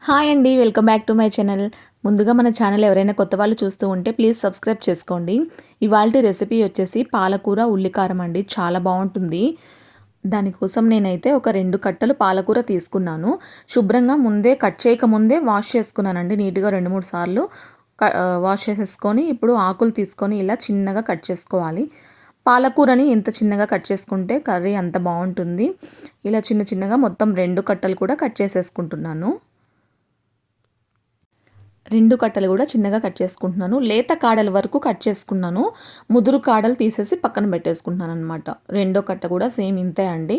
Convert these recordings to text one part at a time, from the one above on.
Hi అండి, welcome back to my channel. ముందుగా మన ఛానల్ ఎవరైనా కొత్త వాళ్ళు చూస్తూ ఉంటే ప్లీజ్ సబ్స్క్రైబ్ చేసుకోండి. ఇవాల్టి రెసిపీ వచ్చేసి పాలకూర ఉల్లికారం అండి. చాలా బాగుంటుంది. దానికోసం నేనైతే ఒక 2 కట్టలు పాలకూర తీసుకున్నాను. శుభ్రంగా ముందే కట్ చేయకముందే వాష్ చేసుకున్నానండి. నీట్గా 2-3 సార్లు వాష్ చేసేసుకొని ఇప్పుడు ఆకులు తీసుకొని ఇలా చిన్నగా కట్ చేసుకోవాలి. పాలకూరని ఎంత చిన్నగా కట్ చేసుకుంటే కర్రీ అంత బాగుంటుంది. ఇలా చిన్న చిన్నగా మొత్తం 2 కట్టలు కూడా కట్ చేసేసుకుంటున్నాను. 2 కట్టలు కూడా చిన్నగా కట్ చేసుకుంటున్నాను. లేత కాడల వరకు కట్ చేసుకున్నాను. ముదురు కాడలు తీసేసి పక్కన పెట్టేసుకుంటున్నాను అనమాట. రెండో కట్ట కూడా సేమ్ ఇంతే అండి.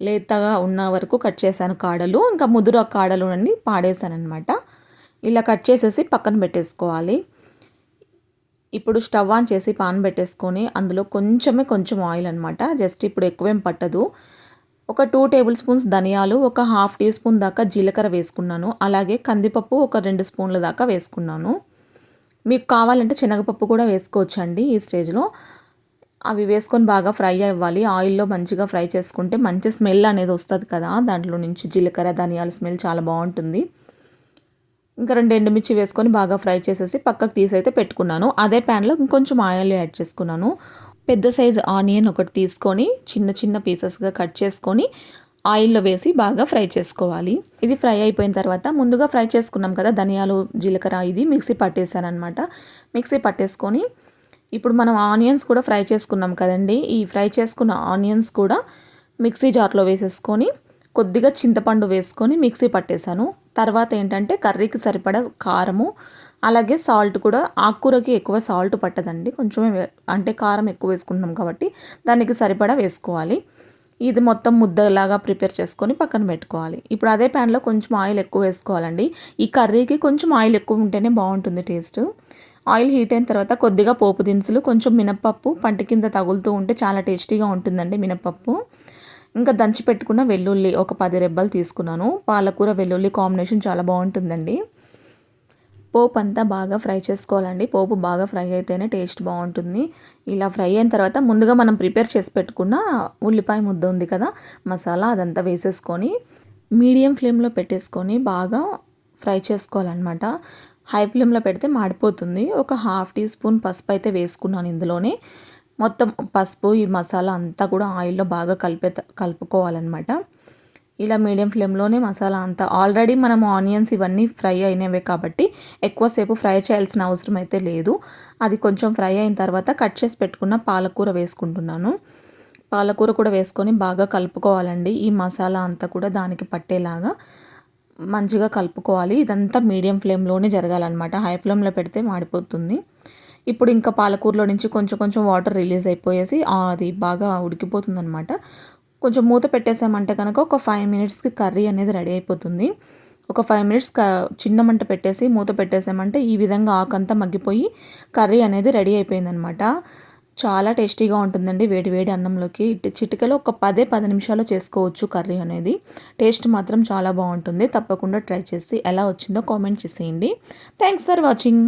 లేతగా ఉన్న వరకు కట్ చేశాను కాడలు. ఇంకా ముదురు కాడలు అన్నీ పాడేశాను అనమాట. ఇలా కట్ చేసేసి పక్కన పెట్టేసుకోవాలి. ఇప్పుడు స్టవ్ ఆన్ చేసి పాన్ పెట్టేసుకొని అందులో కొంచెం ఆయిల్ అనమాట. జస్ట్ ఇప్పుడు ఎక్కువేం పట్టదు. ఒక 2 టేబుల్ స్పూన్స్ ధనియాలు, ఒక హాఫ్ టీ స్పూన్ దాకా జీలకర్ర వేసుకున్నాను. అలాగే కందిపప్పు ఒక 2 స్పూన్ల దాకా వేసుకున్నాను. మీకు కావాలంటే శనగపప్పు కూడా వేసుకోవచ్చండి ఈ స్టేజ్లో. అవి వేసుకొని బాగా ఫ్రై అవ్వాలి. ఆయిల్లో మంచిగా ఫ్రై చేసుకుంటే మంచి స్మెల్ అనేది వస్తుంది కదా, దాంట్లో నుంచి జీలకర్ర ధనియాల స్మెల్ చాలా బాగుంటుంది. ఇంకా 2 ఎండుమిర్చి వేసుకొని బాగా ఫ్రై చేసేసి పక్కకు తీసైతే పెట్టుకున్నాను. అదే ప్యాన్లో ఇంకొంచెం ఆయిల్ యాడ్ చేసుకున్నాను. పెద్ద సైజు ఆనియన్ ఒకటి తీసుకొని చిన్న పీసెస్గా కట్ చేసుకొని ఆయిల్లో వేసి బాగా ఫ్రై చేసుకోవాలి. ఇది ఫ్రై అయిపోయిన తర్వాత ముందుగా ఫ్రై చేసుకున్నాం కదా ధనియాలు జీలకర్ర, ఇది మిక్సీ పట్టేసాను అనమాట. మిక్సీ పట్టేసుకొని ఇప్పుడు మనం ఆనియన్స్ కూడా ఫ్రై చేసుకున్నాం కదండి. ఈ ఫ్రై చేసుకున్న ఆనియన్స్ కూడా మిక్సీ జార్లో వేసేసుకొని కొద్దిగా చింతపండు వేసుకొని మిక్సీ పట్టేశాను. తర్వాత ఏంటంటే కర్రీకి సరిపడా కారము, అలాగే సాల్ట్ కూడా. ఆకుకూరకి ఎక్కువ సాల్ట్ పట్టదండి, కొంచెమే అంటే కారం ఎక్కువ వేసుకుంటున్నాం కాబట్టి దానికి సరిపడా వేసుకోవాలి. ఇది మొత్తం ముద్దలాగా ప్రిపేర్ చేసుకొని పక్కన పెట్టుకోవాలి. ఇప్పుడు అదే ప్యాన్లో కొంచెం ఆయిల్ ఎక్కువ వేసుకోవాలండి. ఈ కర్రీకి కొంచెం ఆయిల్ ఎక్కువ ఉంటేనే బాగుంటుంది టేస్ట్. ఆయిల్ హీట్ అయిన తర్వాత కొద్దిగా పోపు దినుసులు, కొంచెం మినప్పప్పు పంట కింద తగులుతూ ఉంటే చాలా టేస్టీగా ఉంటుందండి మినప్పప్పు. ఇంకా దంచి పెట్టుకున్న వెల్లుల్లి ఒక 10 రెబ్బలు తీసుకున్నాను. పాలకూర వెల్లుల్లి కాంబినేషన్ చాలా బాగుంటుందండి. పోపు అంతా బాగా ఫ్రై చేసుకోవాలండి. పోపు బాగా ఫ్రై అయితేనే టేస్ట్ బాగుంటుంది. ఇలా ఫ్రై అయిన తర్వాత ముందుగా మనం ప్రిపేర్ చేసి పెట్టుకున్న ఉల్లిపాయ ముద్ద ఉంది కదా, మసాలా, అదంతా వేసేసుకొని మీడియం ఫ్లేమ్లో పెట్టేసుకొని బాగా ఫ్రై చేసుకోవాలన్నమాట. హై ఫ్లేమ్లో పెడితే మాడిపోతుంది. ఒక హాఫ్ టీ స్పూన్ పసుపు అయితే వేసుకున్నాను ఇందులోనే. మొత్తం పసుపు ఈ మసాలా అంతా కూడా ఆయిల్లో బాగా కలుపుకోవాలన్నమాట. ఇలా మీడియం ఫ్లేమ్లోనే మసాలా అంతా, ఆల్రెడీ మనము ఆనియన్స్ ఇవన్నీ ఫ్రై అయినవే కాబట్టి ఎక్కువసేపు ఫ్రై చేయాల్సిన అవసరం అయితే లేదు. అది కొంచెం ఫ్రై అయిన తర్వాత కట్ చేసి పెట్టుకున్న పాలకూర వేసుకుంటున్నాను. పాలకూర కూడా వేసుకొని బాగా కలుపుకోవాలండి. ఈ మసాలా అంతా కూడా దానికి పట్టేలాగా మంచిగా కలుపుకోవాలి. ఇదంతా మీడియం ఫ్లేమ్లోనే జరగాలన్నమాట. హై ఫ్లేమ్లో పెడితే మాడిపోతుంది. ఇప్పుడు ఇంకా పాలకూరలో నుంచి కొంచెం వాటర్ రిలీజ్ అయిపోయేసి అది బాగా ఉడికిపోతుంది అనమాట. కొంచెం మూత పెట్టేసామంటే కనుక ఒక 5 మినిట్స్కి కర్రీ అనేది రెడీ అయిపోతుంది. ఒక 5 మినిట్స్ చిన్న మంట పెట్టేసి మూత పెట్టేసామంటే ఈ విధంగా ఆకంతా మగ్గిపోయి కర్రీ అనేది రెడీ అయిపోయిందనమాట. చాలా టేస్టీగా ఉంటుందండి వేడి అన్నంలోకి. చిటికలో ఒక 10 నిమిషాలు చేసుకోవచ్చు కర్రీ అనేది. టేస్ట్ మాత్రం చాలా బాగుంటుంది. తప్పకుండా ట్రై చేసి ఎలా వచ్చిందో కామెంట్ చేసేయండి. Thanks for watching.